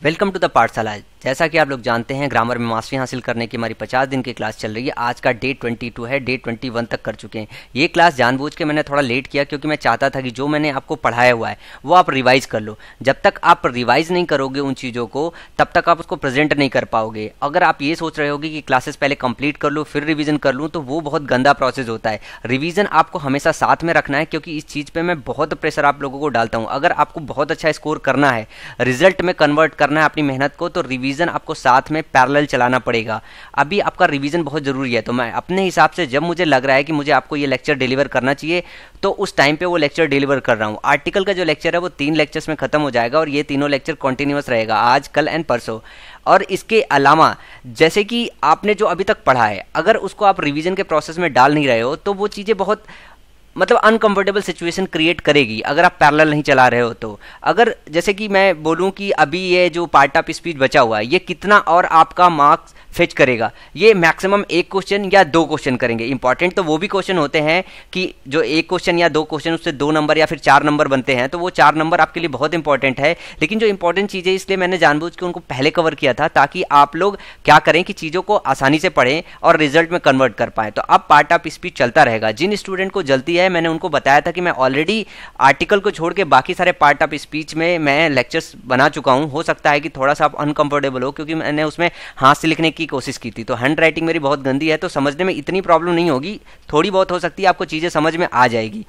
Welcome to the पाठशाला। जैसा कि आप लोग जानते हैं, ग्रामर में मास्टरी हासिल करने की हमारी 50 दिन की क्लास चल रही है। आज का डे 22 है, डे 21 तक कर चुके हैं। ये क्लास जानबूझ के मैंने थोड़ा लेट किया क्योंकि मैं चाहता था कि जो मैंने आपको पढ़ाया हुआ है वो आप रिवाइज कर लो। जब तक आप रिवाइज नहीं करोगे उन चीज़ों को, तब तक आप उसको प्रेजेंट नहीं कर पाओगे। अगर आप ये सोच रहे होगे कि क्लासेस पहले कंप्लीट कर लो फिर रिवीजन कर लूँ, तो वो बहुत गंदा प्रोसेस होता है। रिवीजन आपको हमेशा साथ में रखना है, क्योंकि इस चीज़ पर मैं बहुत प्रेशर आप लोगों को डालता हूँ। अगर आपको बहुत अच्छा स्कोर करना है, रिजल्ट में कन्वर्ट करना है अपनी मेहनत को, तो रिवीजन आपको साथ में पैरेलल चलाना पड़ेगा। अभी आपका रिवीजन बहुत ज़रूरी है, तो मैं अपने हिसाब से जब मुझे लग रहा है कि मुझे आपको ये लेक्चर डिलीवर करना चाहिए, तो उस टाइम पे वो लेक्चर डिलीवर कर रहा हूँ। आर्टिकल का जो लेक्चर है वो 3 लेक्चर्स में खत्म हो जाएगा और ये तीनों लेक्चर कंटिन्यूअस रहेगा, आज, कल एंड परसों। और इसके अलावा जैसे कि आपने जो अभी तक पढ़ा है, अगर उसको आप रिवीजन के प्रोसेस में डाल नहीं रहे हो, तो वो चीज़ें बहुत अनकंफर्टेबल सिचुएशन क्रिएट करेगी अगर आप पैरेलल नहीं चला रहे हो। तो अगर जैसे कि मैं बोलूं कि अभी ये जो पार्ट ऑफ स्पीच बचा हुआ है, ये कितना और आपका मार्क्स फेच करेगा, ये मैक्सिमम 1 क्वेश्चन या 2 क्वेश्चन करेंगे। इंपॉर्टेंट तो वो भी क्वेश्चन होते हैं कि जो 1 क्वेश्चन या 2 क्वेश्चन उससे 2 नंबर या फिर 4 नंबर बनते हैं, तो वो 4 नंबर आपके लिए बहुत इंपॉर्टेंट है। लेकिन जो इंपॉर्टेंट चीज़ें, इसलिए मैंने जानबूझ के उनको पहले कवर किया था, ताकि आप लोग क्या करें कि चीज़ों को आसानी से पढ़ें और रिजल्ट में कन्वर्ट कर पाएँ। तो अब पार्ट ऑफ स्पीच चलता रहेगा। जिन स्टूडेंट को जल्दी है, मैंने उनको बताया था कि मैं ऑलरेडी आर्टिकल को छोड़ के बाकी सारे पार्ट ऑफ स्पीच में मैं लेक्चर्स बना चुका हूं। हो सकता है कि थोड़ा सा आप अनकंफर्टेबल हो, क्योंकि मैंने उसमें हाथ से लिखने की कोशिश की थी। तो हैंड राइटिंग मेरी बहुत गंदी है, तो समझने में इतनी प्रॉब्लम नहीं होगी, थोड़ी बहुत हो सकती है, आपको चीज़ें समझ में आ जाएगी।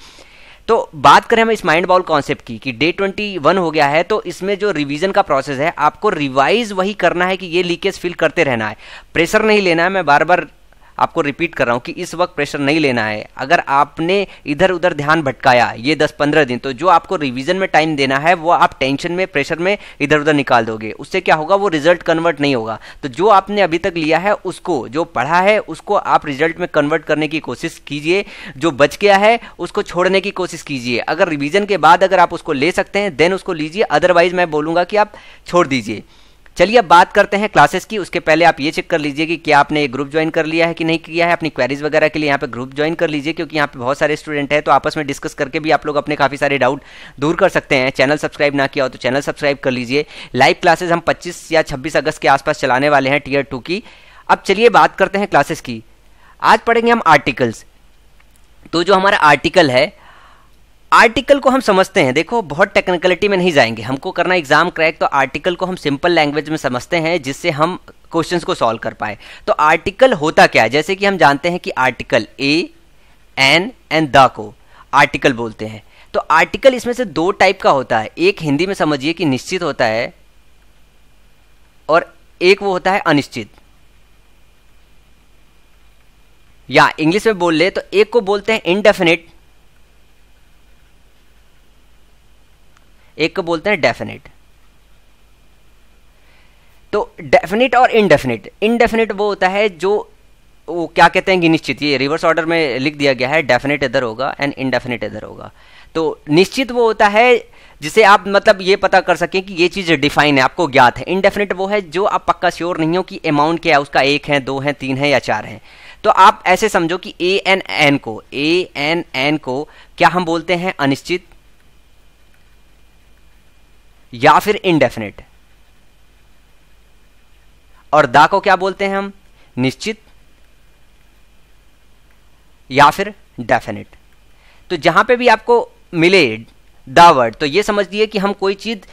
तो बात करें हम इस माइंड बाउल कॉन्सेप्ट की कि डे 21 हो गया है, तो इसमें जो रिवीजन का प्रोसेस है, आपको रिवाइज वही करना है कि ये लीकेज फिल करते रहना है, प्रेशर नहीं लेना है। मैं बार बार आपको रिपीट कर रहा हूं कि इस वक्त प्रेशर नहीं लेना है। अगर आपने इधर उधर ध्यान भटकाया ये 10-15 दिन, तो जो आपको रिवीजन में टाइम देना है वो आप टेंशन में, प्रेशर में इधर उधर निकाल दोगे। उससे क्या होगा, वो रिजल्ट कन्वर्ट नहीं होगा। तो जो आपने अभी तक लिया है, उसको, जो पढ़ा है, उसको आप रिजल्ट में कन्वर्ट करने की कोशिश कीजिए। जो बच गया है उसको छोड़ने की कोशिश कीजिए। अगर रिवीजन के बाद अगर आप उसको ले सकते हैं देन उसको लीजिए, अदरवाइज मैं बोलूँगा कि आप छोड़ दीजिए। चलिए अब बात करते हैं क्लासेस की। उसके पहले आप ये चेक कर लीजिए कि क्या आपने ग्रुप ज्वाइन कर लिया है कि नहीं किया है। अपनी क्वेरीज वगैरह के लिए यहाँ पे ग्रुप ज्वाइन कर लीजिए, क्योंकि यहाँ पे बहुत सारे स्टूडेंट हैं, तो आपस में डिस्कस करके भी आप लोग अपने काफ़ी सारे डाउट दूर कर सकते हैं। चैनल सब्सक्राइब ना किया हो तो चैनल सब्सक्राइब कर लीजिए। लाइव क्लासेज हम 25 या 26 अगस्त के आसपास चलाने वाले हैं टियर 2 की। अब चलिए बात करते हैं क्लासेस की। आज पढ़ेंगे हम आर्टिकल्स। तो जो हमारा आर्टिकल है, आर्टिकल को हम समझते हैं, देखो बहुत टेक्निकलिटी में नहीं जाएंगे, हमको करना एग्जाम क्रैक, तो आर्टिकल को हम सिंपल लैंग्वेज में समझते हैं जिससे हम क्वेश्चंस को सॉल्व कर पाए। तो आर्टिकल होता क्या है, जैसे कि हम जानते हैं कि article a, an and the को आर्टिकल बोलते हैं। तो आर्टिकल इसमें से 2 टाइप का होता है। एक हिंदी में समझिए कि निश्चित होता है, और एक वो होता है अनिश्चित, या इंग्लिश में बोल ले तो एक को बोलते हैं इनडेफिनिट, एक को बोलते हैं डेफिनेट। तो डेफिनेट और इनडेफिनेट, इनडेफिनेट वो होता है जो, वो क्या कहते हैं कि निश्चित, ये रिवर्स ऑर्डर में लिख दिया गया है, डेफिनेट इधर होगा एंड इनडेफिनेट इधर होगा। तो निश्चित वो होता है जिसे आप ये पता कर सकें कि ये चीज़ डिफाइन है, आपको ज्ञात है। इनडेफिनेट वो है जो आप पक्का श्योर नहीं हो कि अमाउंट क्या है, उसका 1 है, 2 है, 3 है या 4 है। तो आप ऐसे समझो कि ए एन एन को क्या हम बोलते हैं, अनिश्चित या फिर इनडेफिनेट, और दा को क्या बोलते हैं हम, निश्चित या फिर डेफिनेट। तो जहां पे भी आपको मिले दा वर्ड, तो ये समझ लीजिए कि हम कोई चीज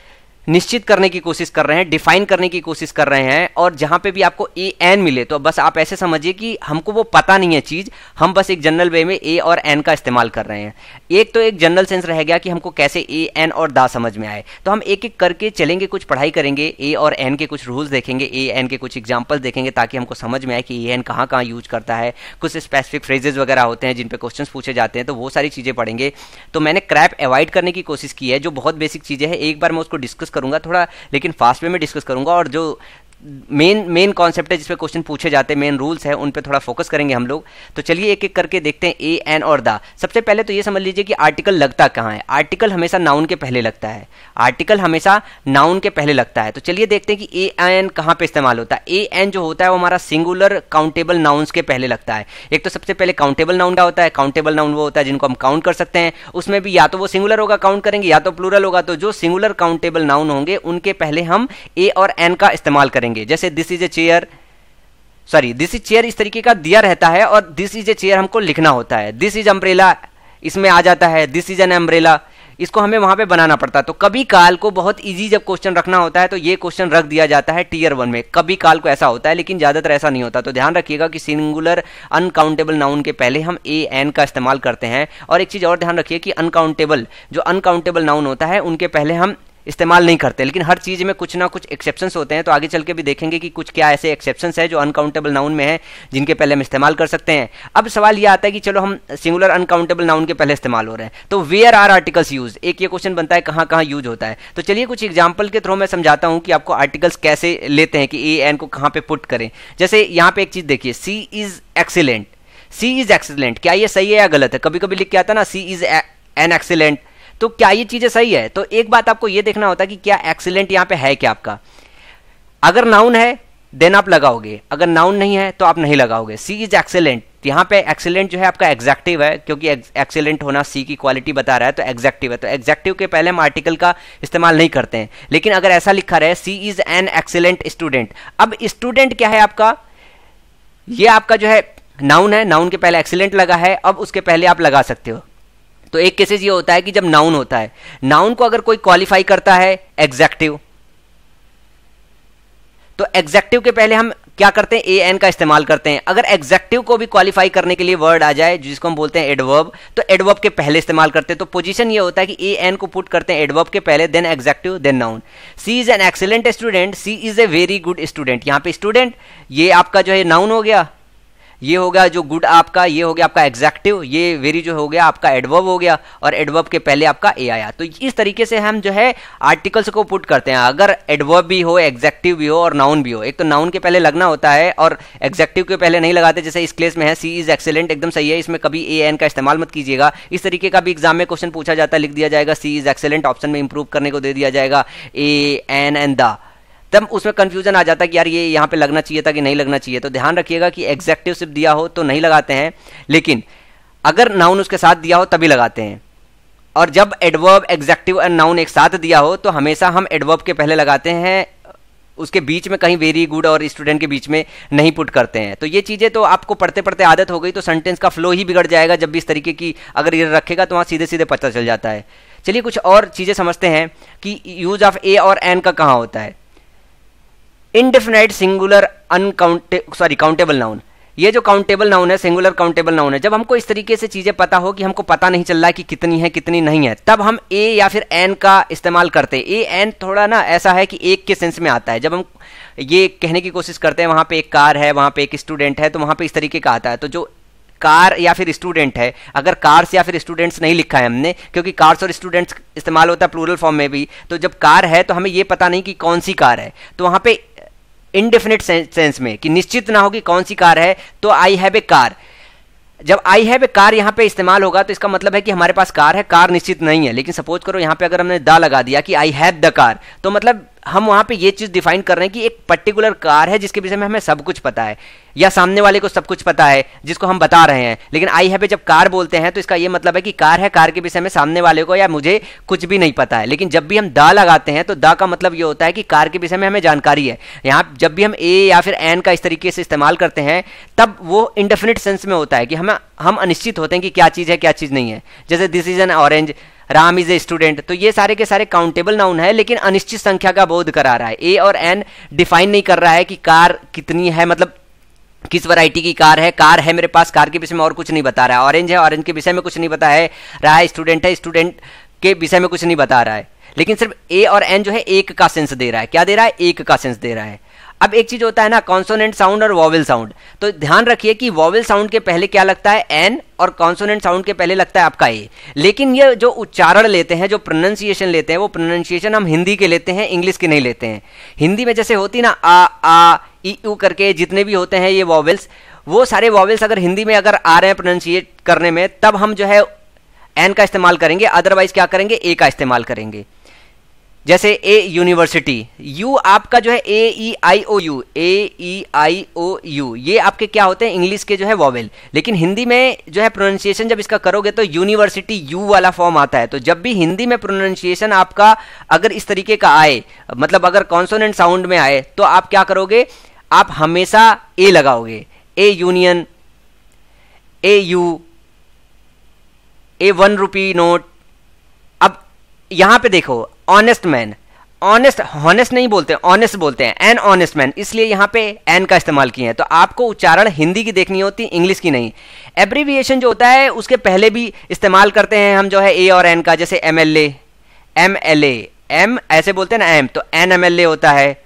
निश्चित करने की कोशिश कर रहे हैं, डिफाइन करने की कोशिश कर रहे हैं। और जहां पे भी आपको ए एन मिले, तो बस आप ऐसे समझिए कि हमको वो पता नहीं है चीज, हम बस एक जनरल वे में ए और एन का इस्तेमाल कर रहे हैं। एक तो एक जनरल सेंस रह गया कि हमको कैसे ए एन और दा समझ में आए। तो हम एक एक करके चलेंगे, कुछ पढ़ाई करेंगे, ए और एन के कुछ रूल्स देखेंगे, ए एन के कुछ एग्जाम्पल्स देखेंगे, ताकि हमको समझ में आए कि ए एन कहाँ कहाँ यूज करता है। कुछ स्पेसिफिक फ्रेजेस वगैरह होते हैं जिन पे क्वेश्चंस पूछे जाते हैं, तो वो सारी चीजें पढ़ेंगे। तो मैंने क्रैप अवॉइड करने की कोशिश की है, जो बहुत बेसिक चीजें हैं। एक बार मैं उसको डिस्कस करूंगा थोड़ा, लेकिन फास्ट वे में डिस्कस करूंगा, और जो मेन मेन कॉन्सेप्ट है जिस पे क्वेश्चन पूछे जाते हैं, मेन रूल्स है, उन पे थोड़ा फोकस करेंगे हम लोग। तो चलिए एक एक करके देखते हैं ए, एन और द। सबसे पहले तो ये समझ लीजिए कि आर्टिकल लगता कहाँ है। आर्टिकल हमेशा नाउन के पहले लगता है, आर्टिकल हमेशा नाउन के पहले लगता है। तो चलिए देखते हैं कि ए एन कहाँ पे इस्तेमाल होता है। ए एन जो होता है वो हमारा सिंगुलर काउंटेबल नाउन्स के पहले लगता है। एक तो सबसे पहले काउंटेबल नाउन का होता है। काउंटेबल नाउन वो होता है जिनको हम काउंट कर सकते हैं, उसमें भी या तो वो सिंगुलर होगा काउंट करेंगे या तो प्लूरल होगा। तो जो सिंगुलर काउंटेबल नाउन होंगे उनके पहले हम ए और एन का इस्तेमाल करेंगे। जैसे this is a chair, sorry this is chair इस तरीके का दिया रहता है और दिस इज ए चेयर हमको लिखना होता है। दिस इज अम्ब्रेला इसमें आ जाता है, दिस इज एन अम्ब्रेला, इसको हमें वहां पे बनाना पड़ता है। तो कभी काल को बहुत इजी जब क्वेश्चन रखना होता है तो ये क्वेश्चन रख दिया जाता है टीयर 1 में, कभी काल को ऐसा होता है, लेकिन ज्यादातर ऐसा नहीं होता। तो ध्यान रखिएगा कि सिंगुलर अनकाउंटेबल नाउन के पहले हम ए एन का इस्तेमाल करते हैं। और एक चीज और ध्यान रखिए कि अनकाउंटेबल जो अनकाउंटेबल नाउन होता है उनके पहले हम इस्तेमाल नहीं करते, लेकिन हर चीज़ में कुछ ना कुछ एक्सेप्शंस होते हैं। तो आगे चल के भी देखेंगे कि कुछ क्या ऐसे एक्सेप्शंस है जो अनकाउंटेबल नाउन में है जिनके पहले हम इस्तेमाल कर सकते हैं। अब सवाल ये आता है कि चलो हम सिंगुलर अनकाउंटेबल नाउन के पहले इस्तेमाल हो रहे हैं, तो वेयर आर आर्टिकल्स यूज, एक ये क्वेश्चन बनता है कहाँ कहाँ यूज होता है। तो चलिए कुछ एग्जाम्पल के थ्रू मैं समझाता हूँ कि आपको आर्टिकल्स कैसे लेते हैं कि ए एन को कहाँ पे पुट करें। जैसे यहाँ पे एक चीज़ देखिए, she is excellent, she is excellent, क्या ये सही है या गलत है? कभी कभी लिख के आता ना सी इज एन एक्सीलेंट, तो क्या ये चीजें सही है? तो एक बात आपको ये देखना होता है कि क्या एक्सीलेंट यहाँ पे है क्या आपका। अगर नाउन है देन आप लगाओगे, अगर नाउन नहीं है तो आप नहीं लगाओगे। सी इज एक्सीलेंट, यहाँ पे एक्सीलेंट जो है आपका एग्जैक्टिव है, क्योंकि एक्सीलेंट होना सी की क्वालिटी बता रहा है, तो एग्जैक्टिव है। तो एग्जैक्टिव के पहले हम आर्टिकल का इस्तेमाल नहीं करते हैं। लेकिन अगर ऐसा लिखा रहे सी इज एन एक्सीलेंट स्टूडेंट, अब स्टूडेंट क्या है आपका, ये आपका जो है नाउन है, नाउन के पहले एक्सीलेंट लगा है, अब उसके पहले आप लगा सकते हो। तो एक केसेस ये होता है कि जब नाउन होता है, नाउन को अगर कोई क्वालिफाई करता है एग्जैक्टिव, तो एग्जैक्टिव के पहले हम क्या करते हैं, ए एन का इस्तेमाल करते हैं। अगर एग्जैक्टिव को भी क्वालिफाई करने के लिए वर्ड आ जाए जिसको हम बोलते हैं एडवर्ब, तो एडवर्ब के पहले इस्तेमाल करते हैं। तो पोजीशन ये होता है कि ए एन को पुट करते हैं एडवर्ब के पहले, then adjective, then noun. She is an excellent student, she is a very good student, यहां पे स्टूडेंट ये आपका जो है नाउन हो गया, ये हो गया जो गुड आपका, ये हो गया आपका एग्जैक्टिव, ये वेरी जो हो गया आपका एडवर्ब हो गया, और एडवर्ब के पहले आपका ए आया। तो इस तरीके से हम जो है आर्टिकल्स को पुट करते हैं। अगर एडवर्ब भी हो, एग्जैक्टिव भी हो और नाउन भी हो, एक तो नाउन के पहले लगना होता है और एग्जैक्टिव के पहले नहीं लगाते। जैसे इस केस में है सी इज एक्सेलेंट, एकदम सही है, इसमें कभी ए एन का इस्तेमाल मत कीजिएगा। इस तरीके का भी एग्जाम में क्वेश्चन पूछा जाता है, लिख दिया जाएगा सी इज एक्सेलेंट, ऑप्शन में इंप्रूव करने को दे दिया जाएगा ए एन एंड द, तब उसमें कंफ्यूजन आ जाता है कि यार ये यहाँ पे लगना चाहिए था कि नहीं लगना चाहिए। तो ध्यान रखिएगा कि एग्जैक्टिव सिर्फ दिया हो तो नहीं लगाते हैं, लेकिन अगर नाउन उसके साथ दिया हो तभी लगाते हैं। और जब एडवर्ब, एग्जैक्टिव एंड नाउन एक साथ दिया हो तो हमेशा हम एडवर्ब के पहले लगाते हैं, उसके बीच में कहीं वेरी गुड और स्टूडेंट के बीच में नहीं पुट करते हैं। तो ये चीज़ें तो आपको पढ़ते पढ़ते आदत हो गई, तो सेंटेंस का फ्लो ही बिगड़ जाएगा जब भी इस तरीके की अगर ये रखेगा तो वहाँ सीधे सीधे पता चल जाता है। चलिए कुछ और चीज़ें समझते हैं कि यूज ऑफ ए और एन का कहाँ होता है। इनडेफिनाइट सिंगुलर काउंटेबल नाउन, ये जो काउंटेबल नाउन है, सिंगुलर काउंटेबल नाउन है, जब हमको इस तरीके से चीजें पता हो कि हमको पता नहीं चल रहा है कि कितनी है कितनी नहीं है, तब हम ए या फिर एन का इस्तेमाल करते हैं। ए एन थोड़ा ना ऐसा है कि एक के सेंस में आता है। जब हम ये कहने की कोशिश करते हैं वहां पे एक कार है, वहां पे एक स्टूडेंट है, तो वहां पे इस तरीके का आता है। तो जो कार या फिर स्टूडेंट है, अगर कार्स या फिर स्टूडेंट्स नहीं लिखा है हमने, क्योंकि कार्स और स्टूडेंट्स इस्तेमाल होता है प्लूरल फॉर्म में भी, तो जब कार है तो हमें ये पता नहीं कि कौन सी कार है, तो वहां पे इनडेफिनिट सेंस में कि निश्चित ना हो कि कौन सी कार है, तो आई हैव ए कार। जब आई हैव ए कार यहाँ पे इस्तेमाल होगा तो इसका मतलब है कि हमारे पास कार है, कार निश्चित नहीं है। लेकिन सपोज करो यहाँ पे अगर हमने द लगा दिया कि आई हैव द कार, तो मतलब हम वहां पे ये चीज डिफाइन कर रहे हैं कि एक पर्टिकुलर कार है जिसके विषय में हमें सब कुछ पता है, या सामने वाले को सब कुछ पता है जिसको हम बता रहे हैं। लेकिन आई हैव जब कार बोलते हैं तो इसका ये मतलब है कि कार है, कार के विषय में सामने वाले को या मुझे कुछ भी नहीं पता है। लेकिन जब भी हम द लगाते हैं तो द का मतलब ये होता है कि कार के विषय में हमें जानकारी है। यहाँ जब भी हम ए या फिर एन का इस तरीके से इस्तेमाल करते हैं तब वो इंडेफिनिट सेंस में होता है कि हम अनिश्चित होते हैं कि क्या चीज़ है क्या चीज़ नहीं है। जैसे this is an orange, Ram is a student, तो ये सारे के सारे काउंटेबल नाउन है लेकिन अनिश्चित संख्या का बोध करा रहा है। ए और एन डिफाइन नहीं कर रहा है कि कार कितनी है, मतलब किस वैरायटी की कार है मेरे पास, कार के विषय में और कुछ नहीं बता रहा है। ऑरेंज है, ऑरेंज के विषय में कुछ नहीं बता है रहा है। स्टूडेंट है, स्टूडेंट के विषय में कुछ नहीं बता रहा है। लेकिन सिर्फ ए और एन जो है एक का सेंस दे रहा है। क्या दे रहा है? एक का सेंस दे रहा है। अब एक चीज होता है ना कॉन्सोनेंट साउंड और वॉवेल साउंड, तो ध्यान रखिए कि वॉवेल साउंड के पहले क्या लगता है एन और कॉन्सोनेंट साउंड के पहले लगता है आपका ए। लेकिन ये जो उच्चारण लेते हैं, जो प्रोनाउंसिएशन लेते हैं, वो प्रोनाउंसिएशन हम हिंदी के लेते हैं, इंग्लिश के नहीं लेते हैं। हिंदी में जैसे होती ना आ ई उ करके जितने भी होते हैं ये वॉवेल्स, वो सारे वॉवेल्स अगर हिंदी में अगर आ रहे हैं प्रोनाउंसिएट करने में, तब हम जो है एन का इस्तेमाल करेंगे, अदरवाइज क्या करेंगे ए का इस्तेमाल करेंगे। जैसे ए यूनिवर्सिटी, यू आपका जो है ए ई आई ओ you, A E I O you, ये आपके क्या होते हैं इंग्लिश के जो है वॉवेल। लेकिन हिंदी में जो है प्रोनाउंसिएशन जब इसका करोगे तो यूनिवर्सिटी यू वाला फॉर्म आता है। तो जब भी हिंदी में प्रोनाउंसिएशन आपका अगर इस तरीके का आए, मतलब अगर कॉन्सोनेंट साउंड में आए, तो आप क्या करोगे, आप हमेशा ए लगाओगे, A union, A you, A 1 rupee note. अब यहां पे देखो ऑनेस्ट मैन, ऑनेस्ट हॉनेस्ट नहीं बोलते, ऑनेस्ट बोलते हैं, एन ऑनेस्ट मैन, इसलिए यहां पे एन का इस्तेमाल किए हैं। तो आपको उच्चारण हिंदी की देखनी होती, इंग्लिश की नहीं। एब्रीविएशन जो होता है उसके पहले भी इस्तेमाल करते हैं हम जो है ए और एन का, जैसे एमएलए, एमएलए, एम ऐसे बोलते हैं ना एम, तो एन एमएलए होता है।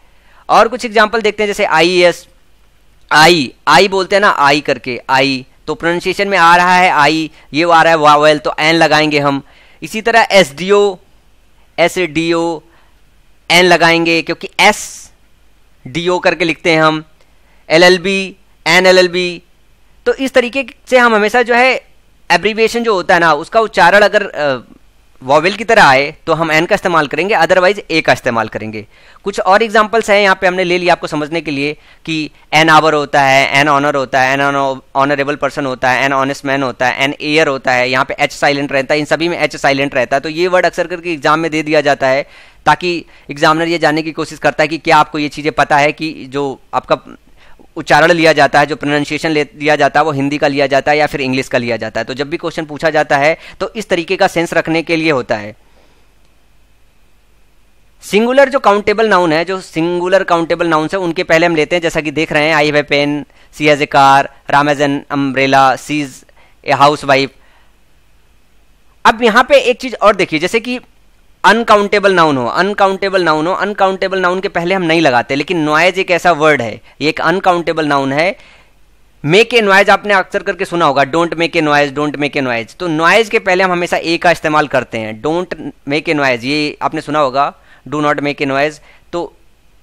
और कुछ एग्जाम्पल देखते हैं, जैसे आईएएस, आई बोलते हैं ना आई करके, आई, तो प्रोनाउंसिएशन में आ रहा है आई, ये आ रहा है वावेल, तो एन लगाएंगे हम। इसी तरह एसडीओ, एसडीओ, एन लगाएंगे क्योंकि एस डीओ करके लिखते हैं हम। LLB, an LLB. तो इस तरीके से हम हमेशा जो है एब्रीविएशन जो होता है ना उसका उच्चारण अगर वॉवेल की तरह आए तो हम एन का इस्तेमाल करेंगे, अदरवाइज ए का इस्तेमाल करेंगे। कुछ और एग्जांपल्स हैं यहाँ पे हमने ले लिया आपको समझने के लिए कि एन आवर होता है, एन ऑनर होता है, एन ऑनरेबल पर्सन होता है, एन ऑनेस्ट मैन होता है, एन एयर होता है। यहाँ पे एच साइलेंट रहता है, इन सभी में एच साइलेंट रहता है। तो ये वर्ड अक्सर करके एग्जाम में दे दिया जाता है ताकि एग्जामिनर ये जानने की कोशिश करता है कि क्या आपको ये चीज़ें पता है कि जो आपका उच्चारण लिया जाता है, जो प्रोनाउंसिएशन लिया जाता है, वो हिंदी का लिया जाता है या फिर इंग्लिश का लिया जाता है। तो जब भी क्वेश्चन पूछा जाता है तो इस तरीके का सेंस रखने के लिए होता है। सिंगुलर जो काउंटेबल नाउन है, जो सिंगुलर काउंटेबल नाउन है, उनके पहले हम लेते हैं, जैसा कि देख रहे हैं, I have a pen, she has a car, Ram has an umbrella, she is a house wife. अब यहां पे एक चीज और देखिए, जैसे कि अनकाउंटेबल नाउन हो, अनकाउंटेबल नाउन हो, अनकाउंटेबल नाउन के पहले हम नहीं लगाते, लेकिन नॉइज एक ऐसा वर्ड है, ये एक अनकाउंटेबल नाउन है। मेक ए नॉइज आपने अक्सर करके सुना होगा, don't make a noise, don't make a noise. तो नॉइज के पहले हम हमेशा ए का इस्तेमाल करते हैं। डोंट मेक ए नॉइज, ये आपने सुना होगा, do not make a noise. तो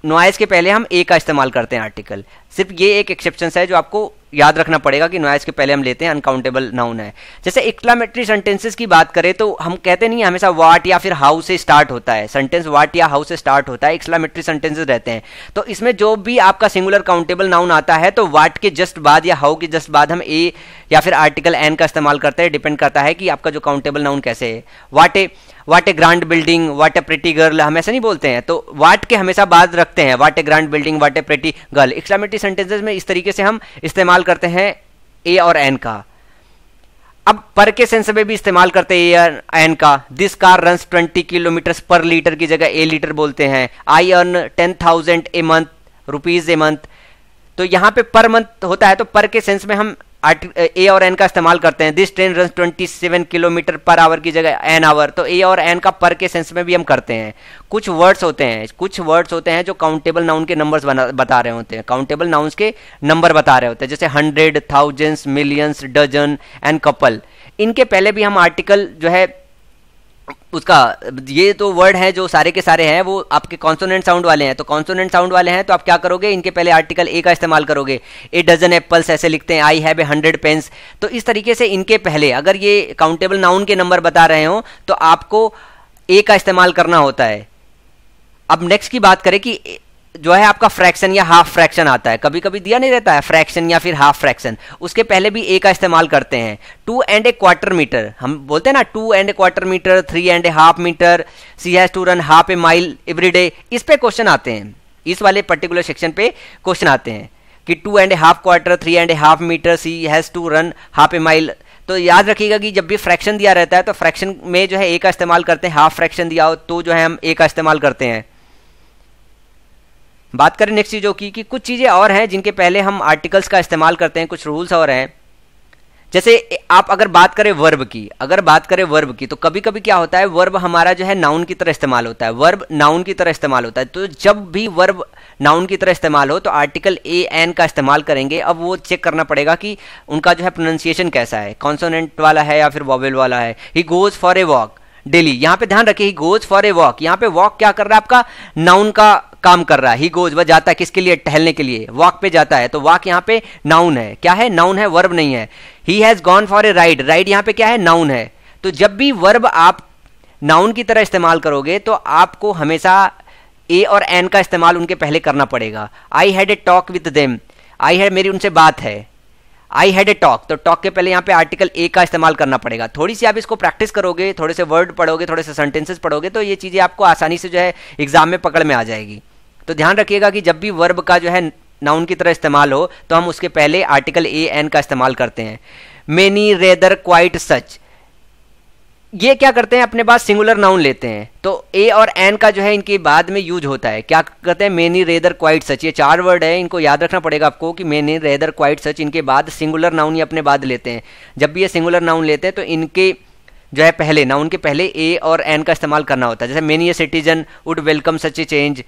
नॉइज के पहले हम ए का इस्तेमाल करते हैं आर्टिकल। सिर्फ ये एक एक्सेप्शन है जो आपको याद रखना पड़ेगा कि नॉइज के पहले हम लेते हैं, अनकाउंटेबल नाउन है। जैसे एक्सक्लेमेटरी सेंटेंसेस की बात करें तो हम कहते नहीं हमेशा व्हाट या फिर हाउ से स्टार्ट होता है, सेंटेंस व्हाट या हाउ से स्टार्ट होता है, एक्सक्लेमेटरी सेंटेंसेस रहते हैं। तो इसमें जो भी आपका सिंगुलर काउंटेबल नाउन आता है तो व्हाट के जस्ट बाद या हाउ के जस्ट बाद हम ए या फिर आर्टिकल एन का इस्तेमाल करते हैं। डिपेंड करता है कि आपका जो काउंटेबल नाउन कैसे है। वाट ए ग्रांड बिल्डिंग, वाट ए प्रिटी गर्ल, हम ऐसे नहीं बोलते हैं, तो वाट के हमेशा बाद रखते हैं, वाट ए ग्रांड बिल्डिंग, वाट ए प्रिटी गर्ल। एक्सक्लेमेटरी सेंटेंसेस में इस तरीके से हम इस्तेमाल करते हैं ए और एन का। अब पर के सेंस में भी इस्तेमाल करते हैं ए एन का। दिस कार रन्स 20 किलोमीटर पर लीटर की जगह ए लीटर बोलते हैं। I earn 10,000 a month, rupees a month. तो यहां पे पर मंथ होता है तो पर के सेंस में हम ए और एन का इस्तेमाल करते हैं। This train runs 27 kilometre per hour की जगह एन आवर। तो ए और एन का पर के सेंस में भी हम करते हैं। कुछ वर्ड्स होते हैं जो काउंटेबल नाउन के नंबर्स बता रहे होते हैं, काउंटेबल नाउन्स के नंबर बता रहे होते हैं, जैसे 100, thousands, millions, dozen and couple. इनके पहले भी हम आर्टिकल जो है उसका, ये तो वर्ड है जो सारे के सारे हैं वो आपके कॉन्सोनेंट साउंड वाले हैं। तो कॉन्सोनेंट साउंड वाले हैं तो आप क्या करोगे, इनके पहले आर्टिकल ए का इस्तेमाल करोगे। ए डजन एप्पल्स ऐसे लिखते हैं, आई हैव ए 100 पेन्स। तो इस तरीके से इनके पहले अगर ये काउंटेबल नाउन के नंबर बता रहे हो तो आपको ए का इस्तेमाल करना होता है। अब नेक्स्ट की बात करें कि जो है आपका फ्रैक्शन या हाफ फ्रैक्शन आता है, कभी कभी दिया नहीं रहता है फ्रैक्शन या फिर हाफ फ्रैक्शन, उसके पहले भी ए का इस्तेमाल करते हैं। 2 and a quarter मीटर, हम बोलते हैं ना 2 and a quarter metre, 3 and a half metre, she has to run half a mile every day. इस पे क्वेश्चन आते हैं, इस वाले पर्टिकुलर सेक्शन पे क्वेश्चन आते हैं कि 2 and a half quarter, 3 and a half metre, she has to run half a mile. तो याद रखिएगा कि जब भी फ्रैक्शन दिया रहता है तो फ्रैक्शन में जो है ए का इस्तेमाल करते हैं। हाफ फ्रैक्शन दिया हो तो जो है हम ए का इस्तेमाल करते हैं। बात करें नेक्स्ट चीज़ों की कि कुछ चीज़ें और हैं जिनके पहले हम आर्टिकल्स का इस्तेमाल करते हैं, कुछ रूल्स और हैं। जैसे आप अगर बात करें वर्ब की तो कभी कभी क्या होता है, वर्ब हमारा जो है नाउन की तरह इस्तेमाल होता है, वर्ब नाउन की तरह इस्तेमाल होता है। तो जब भी वर्ब नाउन की तरह इस्तेमाल हो तो आर्टिकल ए एन का इस्तेमाल करेंगे। अब वो चेक करना पड़ेगा कि उनका जो है प्रोनाउंसिएशन कैसा है, कॉन्सोनेंट वाला है या फिर वॉवेल वाला है। He goes for a walk daily, यहाँ पे ध्यान रखिए, he goes for a walk, यहाँ पे वॉक क्या कर रहा है, आपका नाउन का काम कर रहा है। ही गोज वह जाता है किसके लिए, टहलने के लिए, वॉक पे जाता है, तो वॉक यहाँ पे नाउन है, क्या है, नाउन है, वर्ब नहीं है। He has gone for a ride, ride यहाँ पे क्या है, नाउन है। तो जब भी वर्ब आप नाउन की तरह इस्तेमाल करोगे तो आपको हमेशा ए और एन का इस्तेमाल उनके पहले करना पड़ेगा। आई had A talk with them, I had मेरी उनसे बात है, आई हैड ए टॉक, तो टॉक के पहले यहाँ पे आर्टिकल ए का इस्तेमाल करना पड़ेगा। थोड़ी सी आप इसको प्रैक्टिस करोगे, थोड़े से वर्ड पढ़ोगे, थोड़े से सेंटेंसेस पढ़ोगे तो ये चीज़ें आपको आसानी से जो है एग्जाम में पकड़ में आ जाएगी। तो ध्यान रखिएगा कि जब भी वर्ब का जो है नाउन की तरह इस्तेमाल हो तो हम उसके पहले आर्टिकल ए एन का इस्तेमाल करते हैं। मेनी, रेदर, क्वाइट, सच, ये क्या करते हैं, अपने पास सिंगुलर नाउन लेते हैं तो ए और एन का जो है इनके बाद में यूज होता है। क्या करते हैं, मेनी, रेदर, क्वाइट, सच, ये 4 वर्ड है, इनको याद रखना पड़ेगा आपको कि मेनी, रेदर, क्वाइट, सच, इनके बाद सिंगुलर नाउन ये अपने बाद लेते हैं। जब भी ये सिंगुलर नाउन लेते हैं तो इनके जो है पहले नाउन के पहले ए और एन का इस्तेमाल करना होता है। जैसे many a citizen would welcome such a change,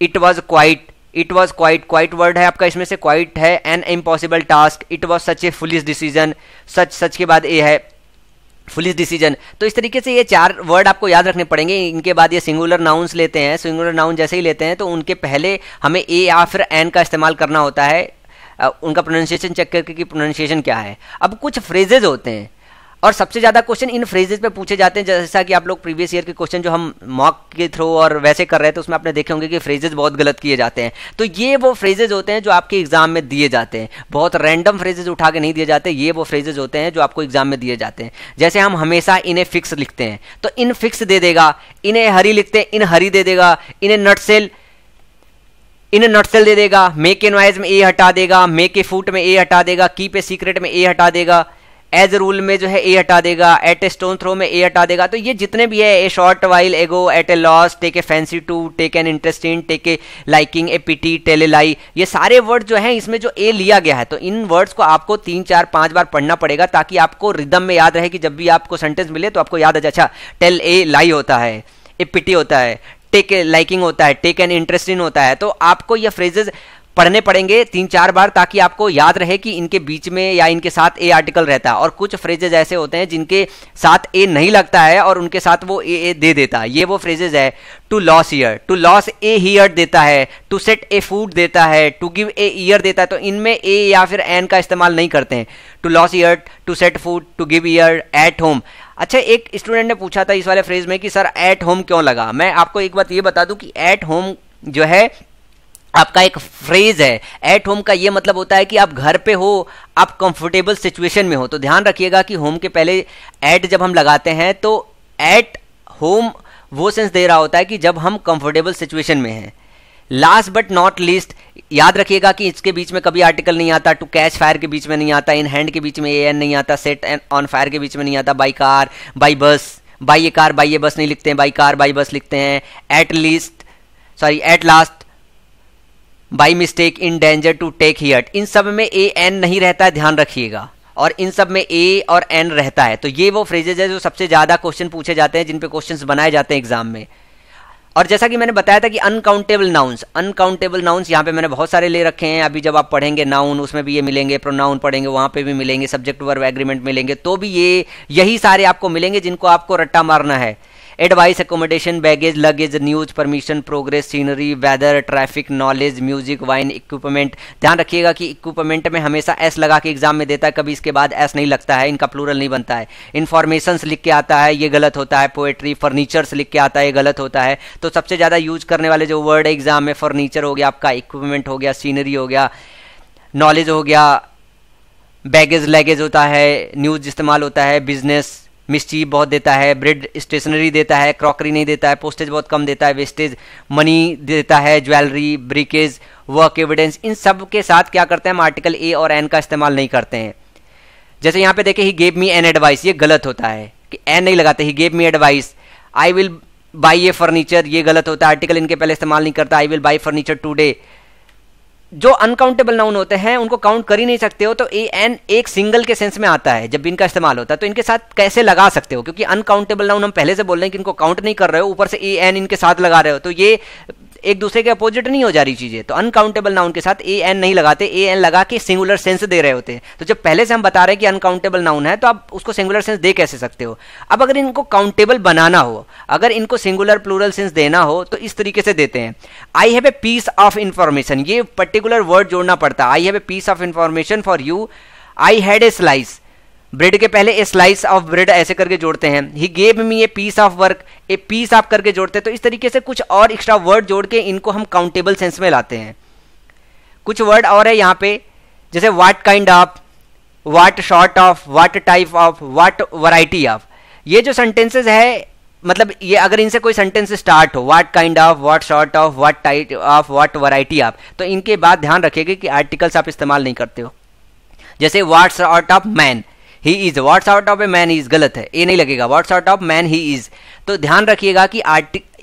it was quite, it was quite, quite word है आपका, इसमें से क्वाइट है, an impossible task, it was such a foolish decision, such, such के बाद ए है, फुलिश डिसीजन। तो इस तरीके से ये 4 वर्ड आपको याद रखने पड़ेंगे। इनके बाद ये सिंगुलर नाउन्स लेते हैं, सिंगुलर नाउन जैसे ही लेते हैं तो उनके पहले हमें ए या फिर एन का इस्तेमाल करना होता है, उनका प्रोनाउंसिएशन चेक करके कि प्रोनाउंसिएशन क्या है। अब कुछ फ्रेजेज होते हैं और सबसे ज़्यादा क्वेश्चन इन फ्रेजेस पे पूछे जाते हैं। जैसा कि आप लोग प्रीवियस ईयर के क्वेश्चन जो हम मॉक के थ्रू और वैसे कर रहे हैं तो उसमें आपने देखे होंगे कि फ्रेजेस बहुत गलत किए जाते हैं। तो ये वो फ्रेजेस होते हैं जो आपके एग्जाम में दिए जाते हैं, बहुत रैंडम फ्रेजेस उठा के नहीं दिए जाते, ये वो फ्रेजेस होते हैं जो आपको एग्जाम में दिए जाते हैं। जैसे हम हमेशा इन्हें फिक्स लिखते हैं तो इन फिक्स दे देगा, इन्हें हरी लिखते हैं इन हरी दे देगा, इन्हें नटसेल दे देगा, मेक ए नॉइज में ए हटा देगा, मेक ए फूट में ए हटा देगा, कीप ए सीक्रेट में ए हटा देगा, एज रूल में जो है ए हटा देगा, एट ए स्टोन थ्रो में ए हटा देगा। तो ये जितने भी है, a short while ago, at a loss, take a fancy to, take an interest in, take a liking, a pity, tell a lie, ये सारे वर्ड जो हैं इसमें जो ए लिया गया है तो इन वर्ड्स को आपको 3, 4, 5 बार पढ़ना पड़ेगा ताकि आपको रिदम में याद रहे कि जब भी आपको सेंटेंस मिले तो आपको याद आ जाए, अच्छा टेल ए लाई होता है, ए पिटी होता है, टेक ए लाइकिंग होता है, टेक एन इंटरेस्ट इन होता है। तो आपको ये फ्रेजेस पढ़ने पड़ेंगे 3, 4 बार ताकि आपको याद रहे कि इनके बीच में या इनके साथ ए आर्टिकल रहता है। और कुछ फ्रेजेज ऐसे होते हैं जिनके साथ ए नहीं लगता है और उनके साथ वो ए दे देता है। ये वो फ्रेजेज है, to lose ear, to lose a hear देता है, टू सेट ए फूड देता है, टू गिव ए ईयर देता है। तो इनमें ए या फिर एन का इस्तेमाल नहीं करते हैं। To lose ear, to set food, to give ear, at home. अच्छा, एक स्टूडेंट ने पूछा था इस वाले फ्रेज में कि सर एट होम क्यों लगा। मैं आपको एक बात ये बता दूं कि एट होम जो है आपका एक फ्रेज है। एट होम का ये मतलब होता है कि आप घर पे हो, आप कंफर्टेबल सिचुएशन में हो। तो ध्यान रखिएगा कि होम के पहले एट जब हम लगाते हैं तो एट होम वो सेंस दे रहा होता है कि जब हम कंफर्टेबल सिचुएशन में हैं। लास्ट बट नॉट लीस्ट, याद रखिएगा कि इसके बीच में कभी आर्टिकल नहीं आता, टू कैच फायर के बीच में नहीं आता, इन हैंड के बीच में ए एन नहीं आता, सेट ऑन फायर के बीच में नहीं आता, by car, by bus, by a car, by a bus नहीं लिखते हैं, बाई कार, बाई बस लिखते हैं, at last, by mistake, in danger, to take heed. इन सब में ए एन नहीं रहता है, ध्यान रखिएगा, और इन सब में ए और एन रहता है। तो ये वो फ्रेजेज है जो सबसे ज़्यादा क्वेश्चन पूछे जाते हैं, जिन पे क्वेश्चंस बनाए जाते हैं एग्जाम में। और जैसा कि मैंने बताया था कि अनकाउंटेबल नाउन्स यहाँ पे मैंने बहुत सारे ले रखे हैं। अभी जब आप पढ़ेंगे नाउन उसमें भी ये मिलेंगे, प्रोनाउन पढ़ेंगे वहाँ पे भी मिलेंगे, सब्जेक्ट वर्ब एग्रीमेंट मिलेंगे, तो भी यही सारे आपको मिलेंगे जिनको आपको रट्टा मारना है। Advice, accommodation, baggage, luggage, news, permission, progress, scenery, weather, traffic, knowledge, music, wine, equipment. ध्यान रखिएगा कि इक्विपमेंट में हमेशा एस लगा के एग्जाम में देता है, कभी इसके बाद एस नहीं लगता है, इनका प्लूरल नहीं बनता है। इन्फॉर्मेशंस लिख के आता है, ये गलत होता है। पोएट्री, फर्नीचर्स लिख के आता है, ये गलत होता है। तो सबसे ज़्यादा यूज करने वाले जो वर्ड है एग्जाम में, फर्नीचर हो गया आपका, इक्विपमेंट हो गया, सीनरी हो गया, नॉलेज हो गया, बैगेज लगेज होता है, न्यूज इस्तेमाल होता है, बिजनेस, मिस्चीफ बहुत देता है, ब्रेड स्टेशनरी देता है, क्रॉकरी नहीं देता है, पोस्टेज बहुत कम देता है, वेस्टेज, मनी देता है, ज्वेलरी, ब्रिकेज, वर्क एविडेंस। इन सब के साथ क्या करते हैं हम, आर्टिकल ए और एन का इस्तेमाल नहीं करते हैं। जैसे यहाँ पे देखिए, ही गेव मी एन एडवाइस, ये गलत होता है कि एन नहीं लगाते, ही gave me advice. I will by A furniture, ये गलत होता है, आर्टिकल इनके पहले इस्तेमाल नहीं करता, I will by furniture today. जो अनकाउंटेबल नाउन होते हैं उनको काउंट कर ही नहीं सकते हो, तो ए एन एक सिंगल के सेंस में आता है जब भी इनका इस्तेमाल होता है, तो इनके साथ कैसे लगा सकते हो, क्योंकि अनकाउंटेबल नाउन हम पहले से बोल रहे हैं कि इनको काउंट नहीं कर रहे हो, ऊपर से ए एन इनके साथ लगा रहे हो, तो ये एक दूसरे के अपोजिट नहीं हो जा रही चीजें। तो अनकाउंटेबल नाउन के साथ ए एन नहीं लगाते, ए एन लगा के सिंगुलर सेंस दे रहे होते हैं। तो जब पहले से हम बता रहे हैं कि अनकाउंटेबल नाउन है, तो आप उसको सिंगुलर सेंस दे कैसे सकते हो। अब अगर इनको काउंटेबल बनाना हो, अगर इनको सिंगुलर प्लूरल सेंस देना हो, तो इस तरीके से देते हैं, I have a piece of information, ये पर्टिकुलर वर्ड जोड़ना पड़ता है, I have a piece of information for you, I had a slice, bread के पहले ए स्लाइस ऑफ ब्रेड ऐसे करके जोड़ते हैं, he gave me a piece of work, a piece आप करके जोड़ते हैं। तो इस तरीके से कुछ और एक्स्ट्रा वर्ड जोड़ के इनको हम काउंटेबल सेंस में लाते हैं। कुछ वर्ड और है यहाँ पे, जैसे what kind of, what short of, what type of, what variety of. ये जो सेंटेंसेस है, मतलब ये अगर इनसे कोई सेंटेंस स्टार्ट हो, what kind of, what short of, what type of, what variety of, तो इनके बाद ध्यान रखिएगा कि आर्टिकल्स आप इस्तेमाल नहीं करते हो। जैसे what sort of man, he is, what sort of a man is, गलत है, ए नहीं लगेगा, what sort of man he is. तो ध्यान रखिएगा कि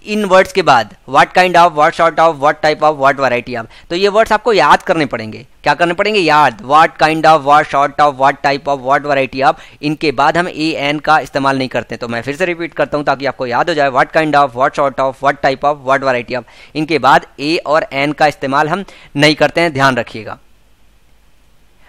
इन वर्ड्स के बाद what kind of, what sort of, what type of, what variety of, तो ये वर्ड्स आपको याद करने पड़ेंगे। क्या करने पड़ेंगे? याद। What kind of, what sort of, what type of, what variety of, इनके बाद हम ए एन का इस्तेमाल नहीं करते। तो मैं फिर से रिपीट करता हूं ताकि आपको याद हो जाए, what kind of, what sort of, what type of, what variety of, इनके बाद ए और एन का इस्तेमाल हम नहीं करते हैं, ध्यान रखिएगा।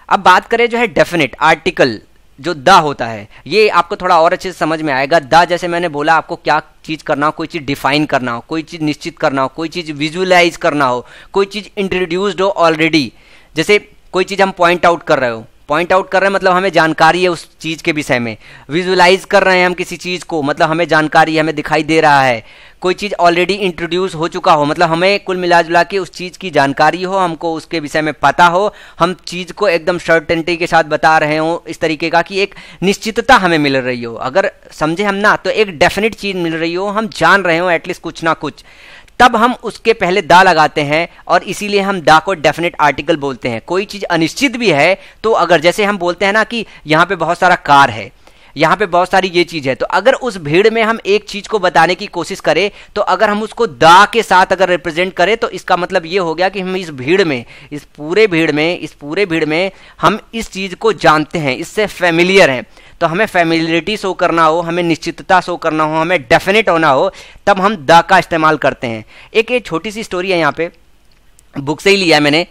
अब बात करें जो है डेफिनेट आर्टिकल, जो द होता है, ये आपको थोड़ा और अच्छे से समझ में आएगा। द जैसे मैंने बोला, आपको क्या चीज़ करना हो, कोई चीज़ डिफाइन करना हो, कोई चीज़ निश्चित करना हो, कोई चीज़ विजुअलाइज करना हो, कोई चीज़ इंट्रोड्यूस्ड हो ऑलरेडी। जैसे कोई चीज़ हम पॉइंट आउट कर रहे हो, पॉइंट आउट कर रहे हैं मतलब हमें जानकारी है उस चीज़ के विषय में। विजुअलाइज कर रहे हैं हम किसी चीज़ को, मतलब हमें जानकारी है, हमें दिखाई दे रहा है। कोई चीज़ ऑलरेडी इंट्रोड्यूस हो चुका हो, मतलब हमें कुल मिला जुला के उस चीज़ की जानकारी हो, हमको उसके विषय में पता हो, हम चीज़ को एकदम सर्टेनिटी के साथ बता रहे हो, इस तरीके का कि एक निश्चितता हमें मिल रही हो। अगर समझे हम ना, तो एक डेफिनेट चीज़ मिल रही हो, हम जान रहे हो एटलीस्ट कुछ ना कुछ, तब हम उसके पहले दा लगाते हैं, और इसीलिए हम दा को डेफिनेट आर्टिकल बोलते हैं। कोई चीज़ अनिश्चित भी है, तो अगर जैसे हम बोलते हैं ना कि यहाँ पे बहुत सारा कार है, यहाँ पे बहुत सारी ये चीज़ है, तो अगर उस भीड़ में हम एक चीज़ को बताने की कोशिश करें, तो अगर हम उसको दा के साथ अगर रिप्रेजेंट करें, तो इसका मतलब ये हो गया कि हम इस भीड़ में, इस पूरे भीड़ में हम इस चीज़ को जानते हैं, इससे फेमिलियर हैं। तो हमें फेमिलियरिटी शो करना हो, हमें निश्चितता शो करना हो, हमें डेफिनेट होना हो, तब हम द का इस्तेमाल करते हैं। एक छोटी सी स्टोरी है, यहाँ पे बुक से ही लिया है मैंने,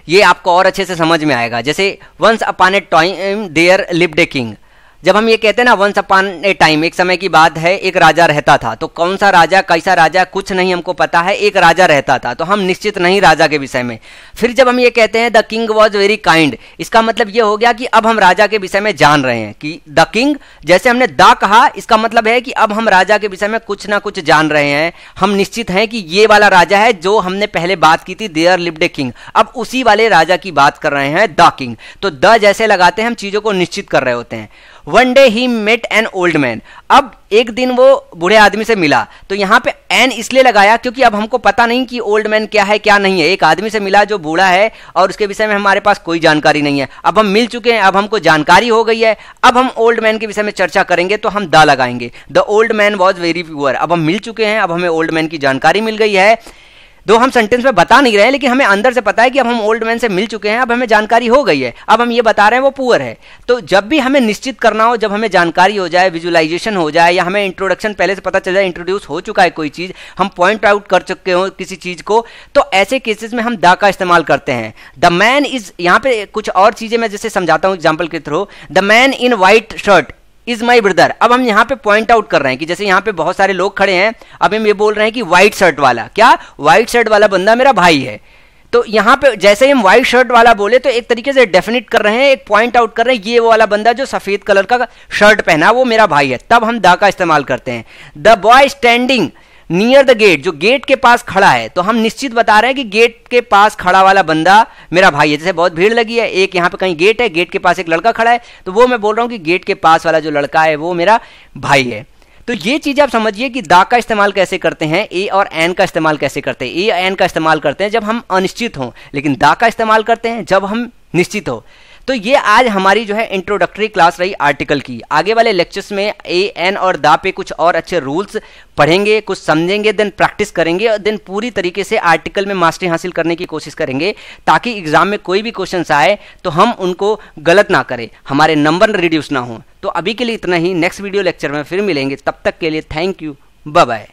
ये आपको और अच्छे से समझ में आएगा। जैसे once upon a time there lived a king, जब हम ये कहते हैं ना वंस अपॉन ए टाइम, एक समय की बात है, एक राजा रहता था। तो कौन सा राजा, कैसा राजा, कुछ नहीं हमको पता है, एक राजा रहता था, तो हम निश्चित नहीं राजा के विषय में। फिर जब हम ये कहते हैं the king was very kind, इसका मतलब ये हो गया कि अब हम राजा के विषय में जान रहे हैं कि द किंग, जैसे हमने द कहा, इसका मतलब है कि अब हम राजा के विषय में कुछ ना कुछ जान रहे हैं, हम निश्चित हैं कि ये वाला राजा है जो हमने पहले बात की थी, देयर लिव्ड ए किंग, अब उसी वाले राजा की बात कर रहे हैं, द किंग। तो द जैसे लगाते हैं, हम चीजों को निश्चित कर रहे होते हैं। One day he met an old man, अब एक दिन वो बूढ़े आदमी से मिला, तो यहाँ पे एन इसलिए लगाया क्योंकि अब हमको पता नहीं कि ओल्ड मैन क्या है क्या नहीं है। एक आदमी से मिला जो बूढ़ा है और उसके विषय में हमारे पास कोई जानकारी नहीं है। अब हम मिल चुके हैं, अब हमको जानकारी हो गई है, अब हम ओल्ड मैन के विषय में चर्चा करेंगे, तो हम द लगाएंगे। The old man was very poor, अब हम मिल चुके हैं, अब हमें ओल्ड मैन की जानकारी मिल गई है। दो हम सेंटेंस में बता नहीं रहे हैं, लेकिन हमें अंदर से पता है कि अब हम ओल्ड मैन से मिल चुके हैं, अब हमें जानकारी हो गई है, अब हम ये बता रहे हैं वो पुअर है। तो जब भी हमें निश्चित करना हो, जब हमें जानकारी हो जाए, विजुअलाइजेशन हो जाए, या हमें इंट्रोडक्शन पहले से पता चल जाए, इंट्रोड्यूस हो चुका है कोई चीज़, हम पॉइंट आउट कर चुके हो किसी चीज़ को, तो ऐसे केसेस में हम द का इस्तेमाल करते हैं। द मैन इज, यहाँ पे कुछ और चीज़ें मैं जैसे समझाता हूँ एग्जाम्पल के through. The man in white shirt is my brother, अब हम यहाँ पे पॉइंट आउट कर रहे हैं कि जैसे यहाँ पे बहुत सारे लोग खड़े हैं, अब हम ये बोल रहे हैं कि व्हाइट शर्ट वाला, क्या व्हाइट शर्ट वाला बंदा मेरा भाई है। तो यहाँ पे जैसे ही हम व्हाइट शर्ट वाला बोले, तो एक तरीके से डेफिनेट कर रहे हैं, एक पॉइंट आउट कर रहे हैं, ये वो वाला बंदा जो सफेद कलर का शर्ट पहना वो मेरा भाई है, तब हम द का इस्तेमाल करते हैं। The boy standing near the gate, जो गेट के पास खड़ा है, तो हम निश्चित बता रहे हैं कि गेट के पास खड़ा वाला बंदा मेरा भाई है। जैसे बहुत भीड़ लगी है, एक यहाँ पे कहीं गेट है, गेट के पास एक लड़का खड़ा है, तो वो मैं बोल रहा हूँ कि गेट के पास वाला जो लड़का है वो मेरा भाई है। तो ये चीज़ आप समझिए कि दा का इस्तेमाल कैसे करते हैं, ए और एन का इस्तेमाल कैसे करते हैं। ए एन का इस्तेमाल करते हैं जब हम अनिश्चित हों, लेकिन दा का इस्तेमाल करते हैं जब हम निश्चित हो। तो ये आज हमारी जो है इंट्रोडक्टरी क्लास रही आर्टिकल की। आगे वाले लेक्चर्स में ए एन और दा पे कुछ और अच्छे रूल्स पढ़ेंगे, कुछ समझेंगे, देन प्रैक्टिस करेंगे और देन पूरी तरीके से आर्टिकल में मास्टरी हासिल करने की कोशिश करेंगे, ताकि एग्जाम में कोई भी क्वेश्चन आए तो हम उनको गलत ना करें, हमारे नंबर रिड्यूस ना हो। तो अभी के लिए इतना ही, नेक्स्ट वीडियो लेक्चर में फिर मिलेंगे, तब तक के लिए थैंक यू, बाय बाय।